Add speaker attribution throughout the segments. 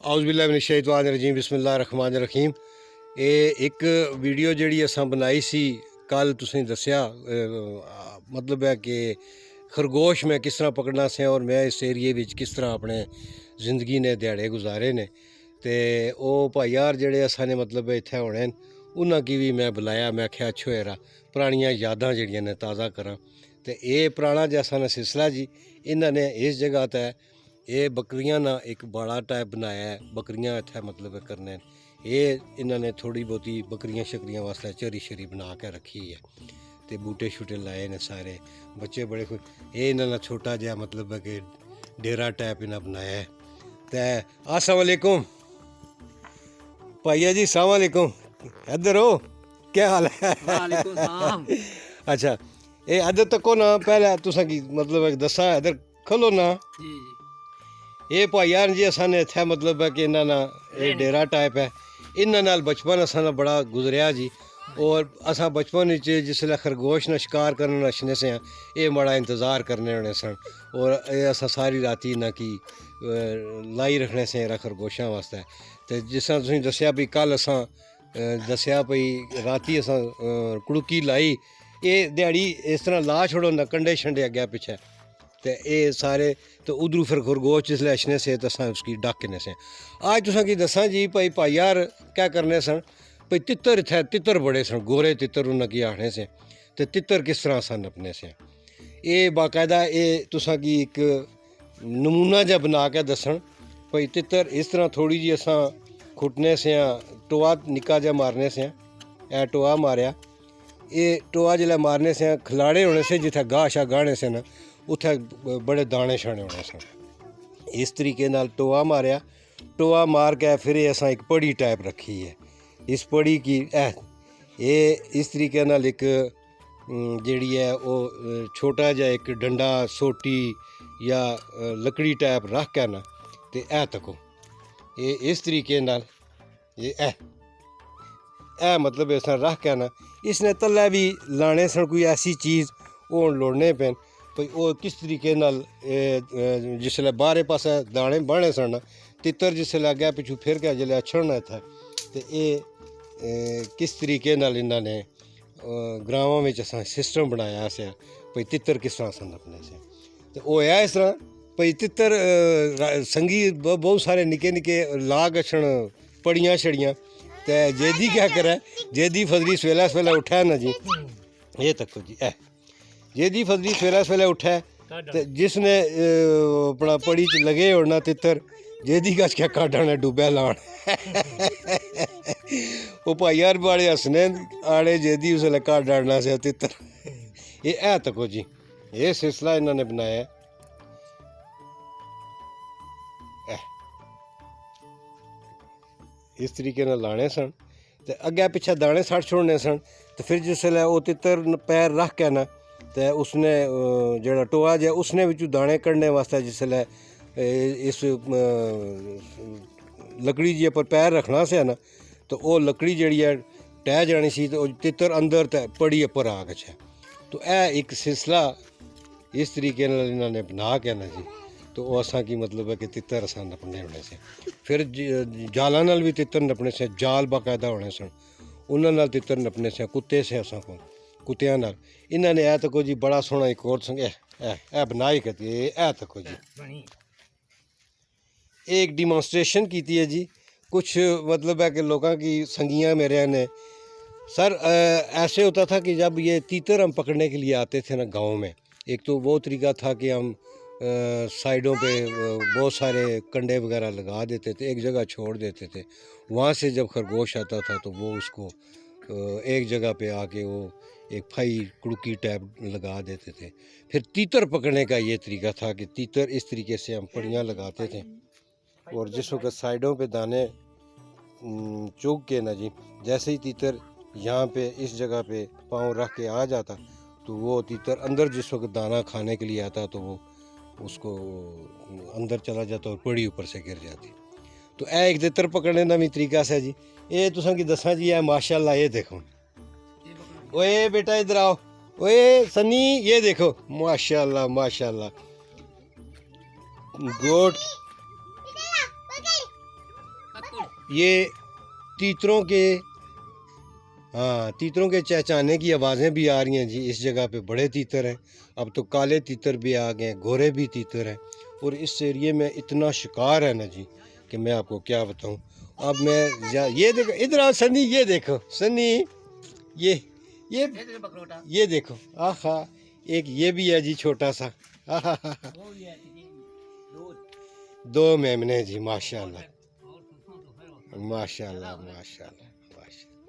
Speaker 1: ਆਊਜ਼ ਬਿੱਲਾ ਮਿਨਸ਼ ਸ਼ੈਤਾਨ ਰਜੀਮ ਬਿਸਮਿल्लाह रहमान रहीम। ਇਹ ਇੱਕ ਵੀਡੀਓ ਜਿਹੜੀ ਅਸਾਂ ਬਣਾਈ ਸੀ ਕੱਲ, ਤੁਸੀਂ ਦੱਸਿਆ ਮਤਲਬ ਹੈ ਕਿ ਖਰਗੋਸ਼ ਮੈਂ ਕਿਸ ਤਰ੍ਹਾਂ ਪਕੜਨਾ ਸੀ ਔਰ ਮੈਂ ਇਸ ਏਰੀਏ ਵਿੱਚ ਕਿਸ ਤਰ੍ਹਾਂ ਆਪਣੇ ਜ਼ਿੰਦਗੀ ਨੇ ਦਿਹਾੜੇ ਗੁਜ਼ਾਰੇ ਨੇ। ਤੇ ਉਹ ਭਾਈ ਯਾਰ ਜਿਹੜੇ ਅਸਾਂ ਨੇ ਮਤਲਬ ਇੱਥੇ ਹੋਣੇ ਉਹਨਾਂ ਕੀ ਵੀ ਮੈਂ ਬੁਲਾਇਆ, ਮੈਂ ਆਖਿਆ ਅੱਛਾ ਹੋਇਆ ਪੁਰਾਣੀਆਂ ਯਾਦਾਂ ਜਿਹੜੀਆਂ ਨੇ ਤਾਜ਼ਾ ਕਰਾਂ। ਤੇ ਇਹ ਪੁਰਾਣਾ ਜਿਹਾ ਨੇ ਸਿਲਸਿਲਾ ਜੀ, ਇਹਨਾਂ ਨੇ ਇਸ ਜਗ੍ਹਾ 'ਤੇ ਇਹ ਬੱਕਰੀਆਂ ਨਾ ਇੱਕ ਬਾੜਾ ਟਾਈਪ ਬਣਾਇਆ ਹੈ। ਬੱਕਰੀਆਂ ਇੱਥੇ ਮਤਲਬ ਕਰਨੇ ਇਹ ਇਹਨਾਂ ਨੇ ਥੋੜੀ ਬਹੁਤੀ ਬੱਕਰੀਆਂ ਸ਼ਕਰੀਆਂ ਵਾਸਤੇ ਚਰੀ ਸ਼ਰੀ ਬਣਾ ਕੇ ਰੱਖੀ ਹੈ ਤੇ ਬੂਟੇ ਸ਼ੂਟੇ ਲਾਏ ਨੇ ਸਾਰੇ ਬੱਚੇ ਬੜੇ ਖੁਸ਼। ਇਹ ਇਹਨਾਂ ਦਾ ਛੋਟਾ ਜਿਹਾ ਮਤਲਬ ਹੈ ਕਿ ਡੇਰਾ ਟਾਈਪ ਇਹਨਾਂ ਬਣਾਇਆ ਹੈ। ਤੇ अस्सलाम वालेकुम भाइया जी, अस्सलाम वालेकुम, इधर हो, क्या हाल है?
Speaker 2: वालेकुम सलाम।
Speaker 1: अच्छा, ये इधर तको ना, पहले तुसा की मतलब है दसा इधर खोलो ना।
Speaker 2: जी
Speaker 1: ये भाईयार जी असां ने इत्थे मतलब है कि इन्हां ना ये डेरा टाइप है। इन्हां नाल बचपन असां दा बड़ा गुजरिया जी। और असां बचपन विच जिसलै खरगोश ना शिकार करन नशने से ये बड़ा इंतज़ार करने होने सन। और ये असां सारी राती ना की लाई रखने से खरगोशां वास्ते। तो जिस तरह तुसीं दस्सिया भी कल असां दस्सिया भई राती असां कुड़की लाई, ये दिहाड़ी इस तरह ला छोड़ो ना कंडे शंडे अग्गै पिच्छे। तो ये सारे तो उधरों फिर खरगोश जिसलै अछने से तो असां उसकी डाकने से। आज तुसां की दस्सां जी भाई यार क्या करने सन भाई तितर इत्थै तितर बड़े सन, गोरे तितर उन्हें की आखने से। तो तितर किस तरह सन अपने से ये बाकायदा ये तुसां की एक नमूना जहा बना के दसन भाई तितर इस तरह थोड़ी जी असां खुटने से टोआ निक्का जहा मारने से ए टोआ मारिया। ये टोआ जिसलै मारने से खिलाड़े होने से जिथे गाह शा गाहने से ना उत्थे बड़े दाने शाने होने सन। इस तरीके नाल टोआ मारिया, टोआ मार के फिर असां एक पड़ी टाइप रखी है। इस पड़ी की ये इस तरीके नाल एक जिहड़ी है वो छोटा जिहा एक डंडा सोटी या लकड़ी टाइप रख के ना ते तको ये इस तरीके नाल ये मतलब इस तरह रख के ना इसने तल्ले भी लाने सन कोई ऐसी चीज़ वो लोड़ने पैन भाई वो किस तरीके नाल जिसलै बाहरे पासे दाने बाहने सन तितर जिसलै अग्गै पिछू फिर के जिसलै अछड़ना इत्थै ते किस तरीके नाल इन्होंने ग्रावां में असां सिस्टम बनाया से भाई तितर किस तरह सन अपने से। तो होया इस तरह भाई तितर संगी बहुत सारे निके निके लाग अछड़ पड़ियां छड़ियां। तो जेदी क्या करे, जेदी फजली सवेला सवेला उठा ना जी, ये तको जी जेदी फजली सवेला सवेला उठा तो जिसने अपना पड़ी च लगे होना तितर जेदी गच क्या काढ़ा डुबया लान वो भाई यार बड़े हसने आड़े जेदी उसले काट डालना से तितर। ये तको जी ये सिलसिला इन्होंने बनाया। इस तरीके नाल लाने सन ते अग्गै पिछे दाने सट छोड़ने सन। तो फिर जिसलै वो तितर पैर रख के ना तो उसने जेड़ा टोआ जो उसने विचों दाने कढ़ने वास्ते जिसलै इस लकड़ी जी पर पैर रखना से ना तो वो लकड़ी जी है टह जानी सी तो तितर अंदर ते पड़ी उपर आ गया। तो एक सिलसिला इस तरीके नाल इन्होंने बना के ना जी तो वो असां की मतलब है कि तितर असां नपने होने से। फिर जाला नाल भी तितर नपने से, जाल बाकायदा होने सन उन्हां नाल तितर नपने से। कुत्ते से असां को कुत्तियां नाल इन्होंने तको जी बड़ा सोहना एक और संग बनाई करती तको जी एक डिमॉन्स्ट्रेशन की है जी। कुछ मतलब है कि लोगों की संगियां मेरे ने सर ऐसे होता था कि जब ये तीतर हम पकड़ने के लिए आते थे ना गांव में, एक तो वो तरीका था कि हम साइडों पे बहुत सारे कंडे वगैरह लगा देते थे, एक जगह छोड़ देते थे। वहाँ से जब खरगोश आता था तो वो उसको एक जगह पे आके वो एक फाई कुड़की टाइप लगा देते थे। फिर तीतर पकड़ने का ये तरीका था कि तीतर इस तरीके से हम पड़ियाँ लगाते थे और जिस वक्त साइडों पे दाने चुग के ना जी जैसे ही तीतर यहाँ पे इस जगह पे पाँव रख के आ जाता तो वो तीतर अंदर जिस वक्त दाना खाने के लिए आता तो वो उसको अंदर चला जाता और पड़ी ऊपर से गिर जाती। तो एक तितर पकड़ने का भी तरीका से जी। ये तुसां की दसा जी है माशाल्लाह। ये देखो ओए बेटा इधर आओ, ओए सनी ये देखो माशाल्लाह माशाल्लाह गोट یہ تیتروں کے تیتروں کے چہچانے کی آوازیں بھی آ رہی ہیں جی. اس جگہ پہ بڑے تیتر ہیں. اب تو کالے تیتر بھی آ گئے ہیں, گورے بھی تیتر ہیں, اور اس ایریے میں اتنا شکار ہے نا جی کہ میں آپ کو کیا بتاؤں. اب میں یہ دیکھو ادھر آؤ سنی, یہ دیکھو سنی, یہ دیکھو آہا, ایک یہ بھی ہے جی چھوٹا سا. دو میمنے جی, ماشاء اللہ ماشاء اللہ ماشاء اللہ ماشاء اللہ.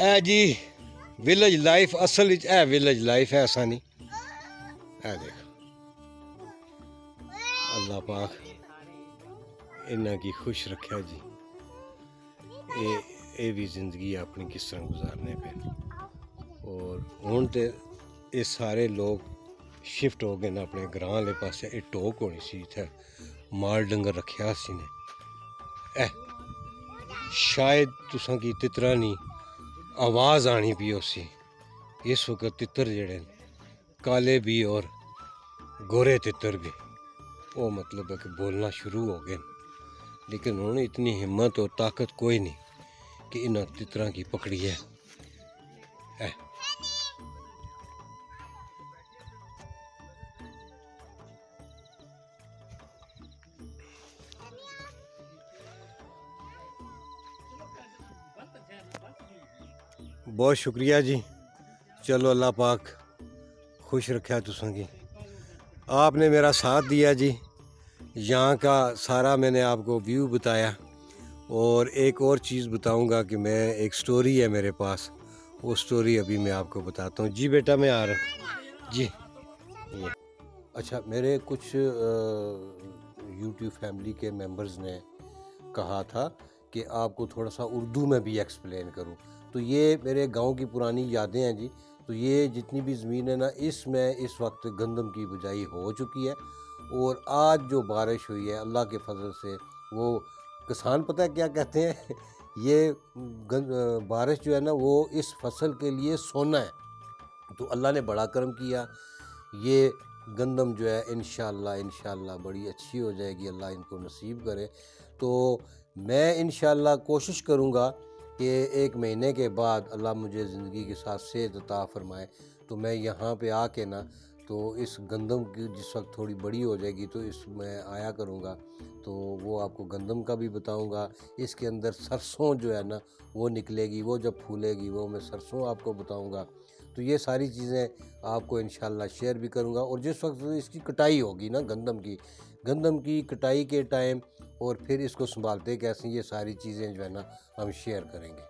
Speaker 1: اے جی ولیج لائف اصل اے ولیج لائف ہے, ایسا نہیں. اے دیکھو اللہ پاک انہاں کی خوش رکھا جی. اے بھی زندگی اپنی کس طرح گزارنے پہ. اور ہوں تو یہ سارے لوگ شفٹ ہو گئے نا اپنے گراں والے پاسے. یہ ٹوک ہونی سی اتنے مال ڈنگر رکھیا سی نے. شاید تساں کی تترا نہیں آواز آنی پی اسی. اس وقت تتر جڑے کالے بھی اور گورے تتر بھی وہ مطلب ہے کہ بولنا شروع ہو گئے. لیکن ہوں اتنی ہمت اور طاقت کوئی نہیں کہ انہاں تتراں کی پکڑی ہے. بہت شکریہ جی. چلو اللہ پاک خوش رکھا تساں کی. آپ نے میرا ساتھ دیا جی. یہاں کا سارا میں نے آپ کو ویو بتایا. اور ایک اور چیز بتاؤں گا کہ میں ایک سٹوری ہے میرے پاس, وہ سٹوری ابھی میں آپ کو بتاتا ہوں. جی بیٹا میں آ رہا ہوں جی. اچھا, میرے کچھ یوٹیوب فیملی کے ممبرز نے کہا تھا کہ آپ کو تھوڑا سا اردو میں بھی ایکسپلین کروں. تو یہ میرے گاؤں کی پرانی یادیں ہیں جی. تو یہ جتنی بھی زمین ہے نا اس میں اس وقت گندم کی بجائی ہو چکی ہے. اور آج جو بارش ہوئی ہے اللہ کے فضل سے, وہ کسان پتہ ہے کیا کہتے ہیں, یہ بارش جو ہے نا وہ اس فصل کے لیے سونا ہے. تو اللہ نے بڑا کرم کیا. یہ گندم جو ہے انشاءاللہ بڑی اچھی ہو جائے گی, اللہ ان کو نصیب کرے. تو میں انشاءاللہ کوشش کروں گا کہ 1 مہینے کے بعد اللہ مجھے زندگی کے ساتھ صحت عطا فرمائے تو میں یہاں پہ آ کے نا تو اس گندم کی جس وقت تھوڑی بڑی ہو جائے گی تو اس میں آیا کروں گا. تو وہ آپ کو گندم کا بھی بتاؤں گا. اس کے اندر سرسوں جو ہے نا وہ نکلے گی, وہ جب پھولے گی وہ میں سرسوں آپ کو بتاؤں گا. تو یہ ساری چیزیں آپ کو انشاءاللہ شیئر بھی کروں گا. اور جس وقت اس کی کٹائی ہوگی نا گندم کی کٹائی کے ٹائم اور پھر اس کو سنبھالتے کیسے, یہ ساری چیزیں جو ہے نا ہم شیئر کریں گے.